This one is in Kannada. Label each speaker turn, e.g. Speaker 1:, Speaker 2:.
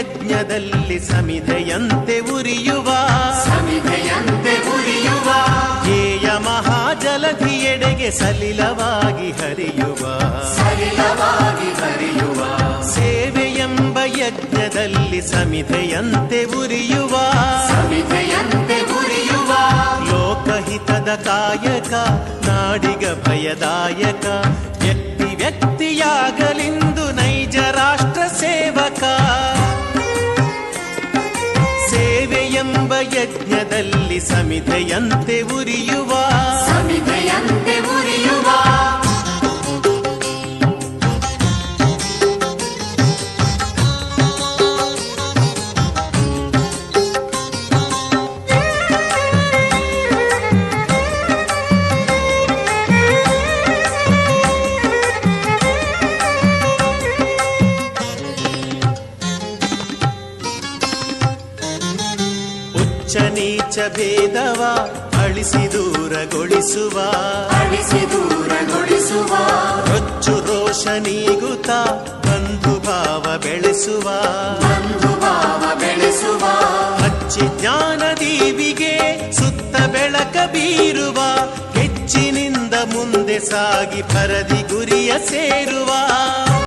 Speaker 1: ಯಜ್ಞದಲ್ಲಿ ಸಮಿಧೆಯಂತೆ ಉರಿಯುವ ಧ್ಯೇಯ ಮಹಾಜಲಧಿಯೆಡೆಗೆ ಸಲಿಲವಾಗಿ ಹರಿಯುವ ಸೇವೆಯೆಂಬ ಯಜ್ಞದಲ್ಲಿ ಸಮಿಧೆಯಂತೆ ಉರಿಯುವ ಲೋಕಹಿತದ ಕಾಯಕ ನಾಡಿಗ ಭಯದಾಯಕ ವ್ಯಕ್ತಿಯಾಗಲಿಂದು ನೈಜ ರಾಷ್ಟ್ರ ಸೇವಕ ಸೇವೆಯೆಂಬ ಯಜ್ಞದಲ್ಲಿ ಸಮಿಧೆಯಂತೆ ಉರಿಯುವ ನೀಚ ಭೇದವ ಅಳಿಸಿ ದೂರಗೊಳಿಸುವ ರೊಚ್ಚು ರೋಷ ನೀಗುತ್ತ ಬಂಧು ಭಾವ ಬೆಳೆಸುವ ಹಚ್ಚಿ ಜ್ಞಾನ ದೀವಿಗೆ ಸುತ್ತ ಬೆಳಕ ಬೀರುವ ಹೆಚ್ಚಿನಿಂದ ಮುಂದೆ ಸಾಗಿ ಪರದಿ ಗುರಿಯ ಸೇರುವ